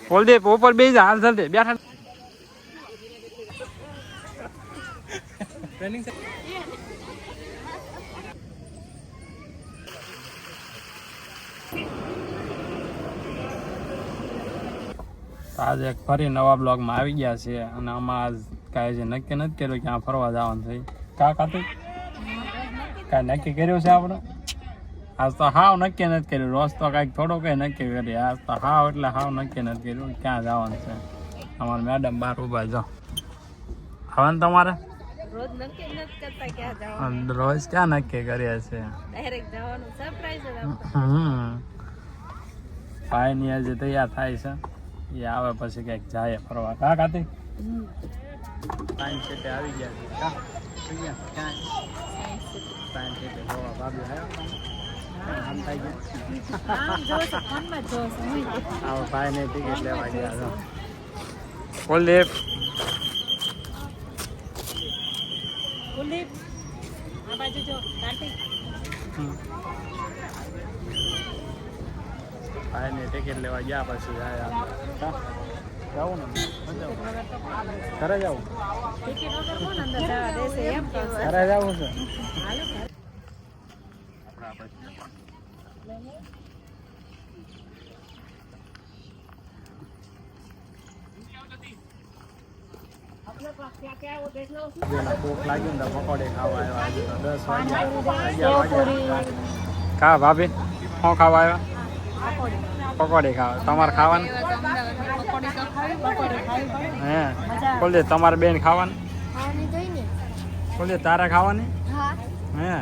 કુલદીપ ઉપર બે હાલ જલ્દી બેઠા આજે ફરી નવા બ્લોગમાં આવી ગયા છે અને આમાં આજ કાંઈ જે નક્કી નથી કર્યું ક્યાં ફરવા જવાનું છે કાંઈ નક્કી કર્યું છે આપણે આજ તો હાવ નક્કી નથી કર્યું રોજ તો કાંઈક થોડું કંઈ નક્કી કરીએ આજ તો હાવ એટલે હાવ નક્કી નથી કર્યું ક્યાં જવાનું છે અમારે મેડમ બહાર ઊભા જો હવે ને તમારે રોજ ક્યાં નક્કી કરીએ છીએ ભાઈ ની આજે તૈયાર થાય છે એ આવે પછી કંઈક જાય ફરવા કા કાતી સાયન્સ સિટી આવી ગયા છે સાયન્સ સિટી જોવા ભાભી આવ્યા ભાઈ ને ટિકિટ લેવા ગયા છો કુલદીપ ભાઈ ને ટિકિટ લેવા ગયા પછી જાય જવું ને ઘરે જવું ઘરે જવું છે ભૂખ લાગ્યું ને પકોડી ખાવા આવ્યા 10 વાગ્યા કા ભાભી શું ખાવા આવ્યા પકોડી ખાવા તમારે ખાવાનું હે બોલજે તમારે બેન ખાવાની બોલજે તારે ખાવાની હે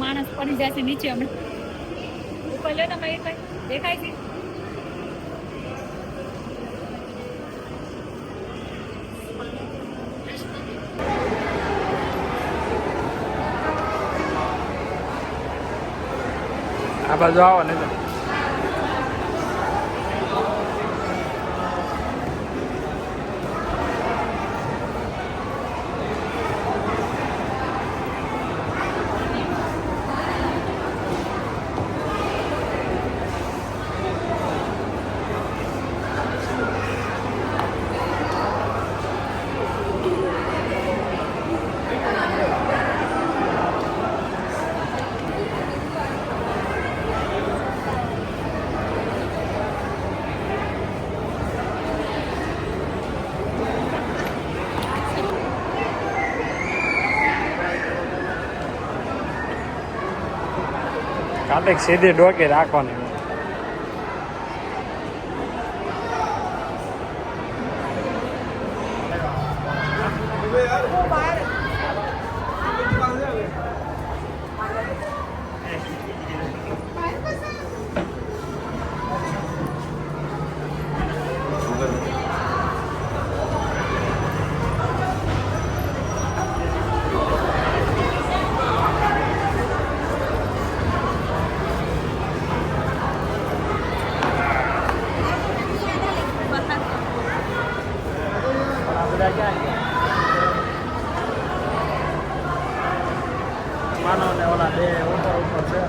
માણસ પડી જશે નીચે હમણાં ઉપર લો તમે કઈ દેખાય છે આ બાજુ આવો ને કાંઈક સીધી ડોકી રાખવાની માનો ને ઓલા બે ઉપર છે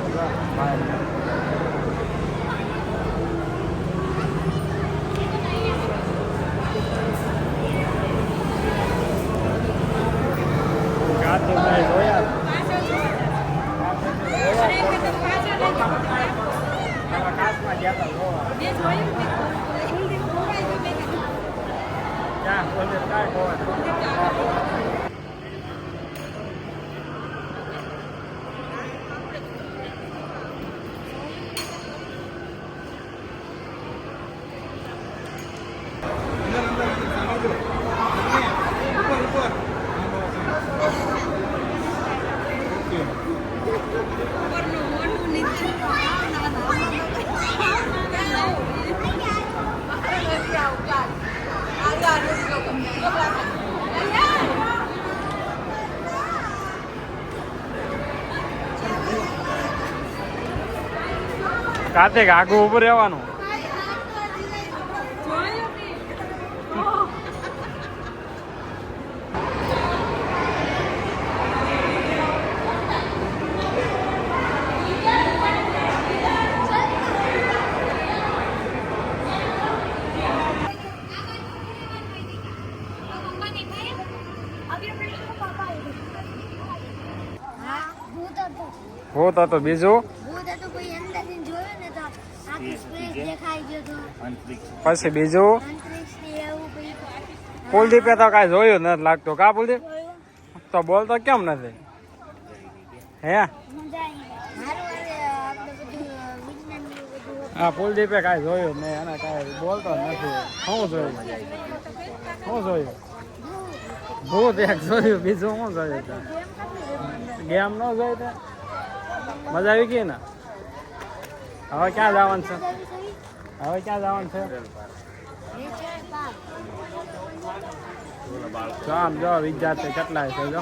ગાતો મેં જોયા કાચમાં ગયા હતા ક્યાં બોલે કાંઈ ખબર કાર્તિક આગું ઉભું રહેવાનું. ભૂત હતો બીજું પછી બીજું કુલદીપે તો કાંઈ જોયું નથી લાગતું. કા કુલદીપ તો બોલતો કેમ નથી? હે હા કુલદીપે કાંઈ જોયું નહીં, એને કાંઈ બોલતો નથી. શું જોયું? શું જોયું? ભૂત એક જોયું, બીજું શું જોયું? ગેમ ન જોઈ તે મજા આવી ગઈ ને? હવે ક્યાં જવાનું છે? હવે ક્યાં જવાનું છે? જો આમ જો વિદ્યાર્થી કેટલા છે જો.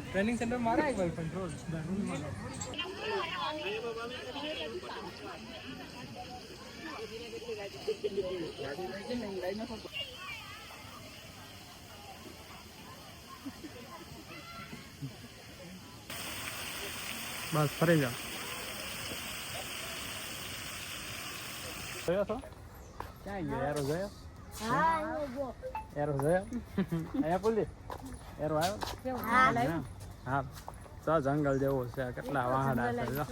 ટ્રેનિંગ સેન્ટર મારા એક ભાઈ કંટ્રોલ બસ ફરી જાઓ. જોયો છો ક્યાં ગયો? એરો જોયો? એરો જોયો? અહીંયા બોલી એરો આવ્યો? હા તો જંગલ જેવું છે, કેટલા વાહડા છે જો.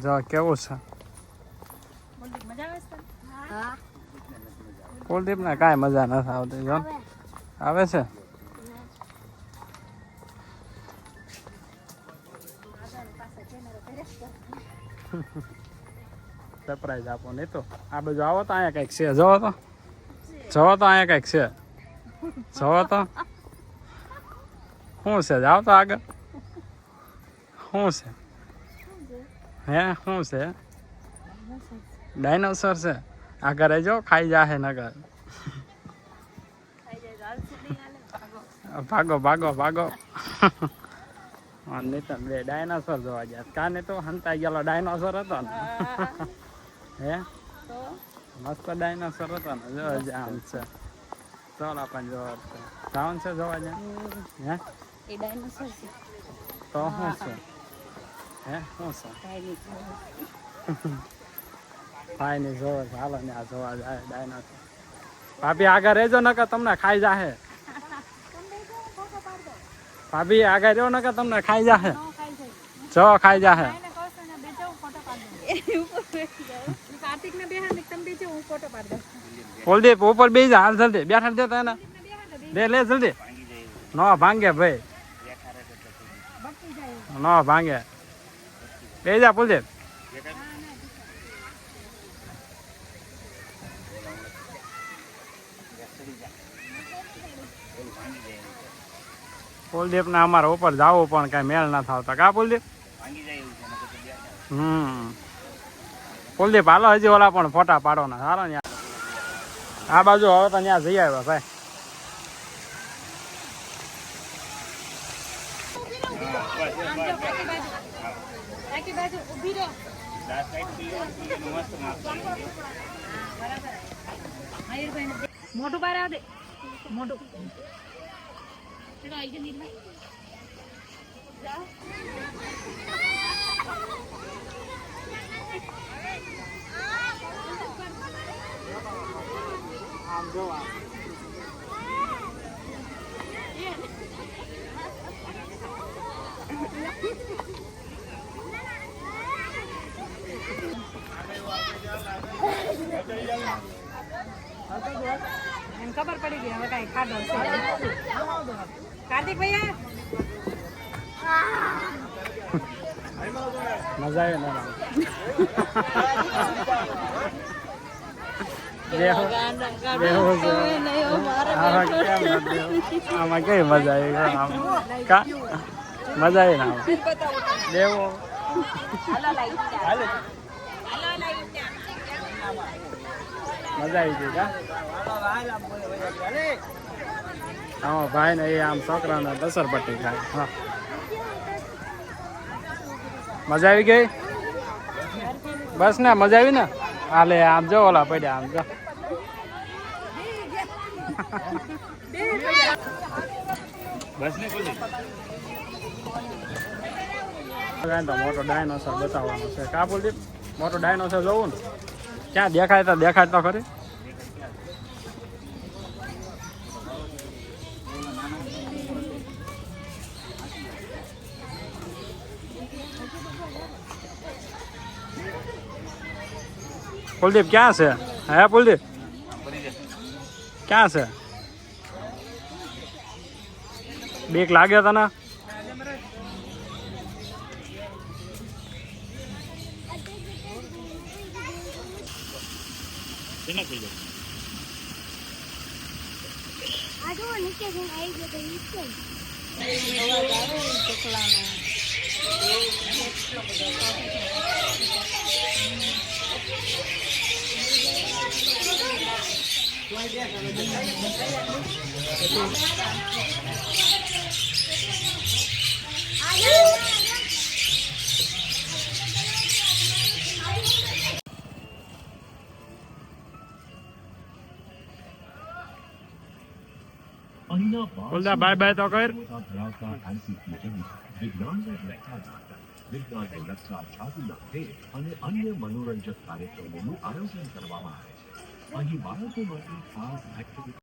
જો કેવું છે કુલદીપ ને? કાંઈ મજા નથી આવતી જો. આવે છે સરપ્રાઈઝ આપો. નહીં તો આ બાજુ આવો તો અહીંયા કંઈક છે. જવો તો અહીંયા કંઈક છે. જવો તો શું છે? જાઓ તો આગળ. શું છે? હે શું છે? ડાયનોસોર છે. આગળ રહેજો, ખાઈ જાહે નગર. ભાગો ભાગો ભાગો. નહીં તો બે ડાયનોસોર જોવા ગયા. કાને તો હંતાઈ ગયેલો ડાયનોસોર હતો ને. હે મસ્ત ડાયનોસોર હતો ને. જો આમ છે. ચાલ આપણને જોવા છે. જવાનું છે જોવા જાય. હે એ ડાયનોસોર છે તો શું છે? હે શું છે? ભાઈ ની જોવે છે. હાલો ને આ જોવા જાય ડાયનોસોર. ભાભી આગળ રહેજો નકર તમને ખાઈ જાહે. ભાભી આગળ રહ્યો નકર તમને ખાઈ જાહે. જો ખાઈ જાહે. કુલદીપ ઉપર બેસી જા. હાલ જલ્દી બેઠા દે તો એને લે જલ્દી. ન ભાંગે ભાઈ, ન ભાંગે. બેસી જા કુલદીપ. કુલદીપ ને અમારે ઉપર જવું પણ કઈ મેળ ના થતા. કા કુલદીપ? કુલદીપ હાલો હજી ઓલા પણ ફોટા પાડવાના. સારો ને આ બાજુ હવે તો ત્યાં જઈ આવ્યા ભાઈ. મોટું બાર આવ દે. મોટું આમ જોવા એમ ખબર પડી ગઈ હવે કાંઈ ખાધો છે કાર્તિક ભૈયા મજા આવે ને આમાં કઈ મજા આવી કા મજા આવી ને દેવો મજા આવી ગઈ કા હા ભાઈ ને એ આમ છોકરાને દસર પટ્ટી ખાય હા મજા આવી ગઈ બસ ને મજા આવી ને હાલે આમ જો ઓલા પડ્યા આમ જો બસ ને તો મોટો ડાયનોસર બતાવવાનો છે કા કુલદીપ મોટો ડાયનોસર જોવું ને ક્યાં દેખાય તો ખરી कुलदीप क्या से है कुलदीप क्या से बीक लागे था ना बोलता बाय बाय तो कर વિજ્ઞાનને લગતા જાદુના ખેલ અને અન્ય મનોરંજક કાર્યક્રમોનું આયોજન કરવામાં આવે છે અહીં બાળકો માટે ખાસ એક્ટિવિટી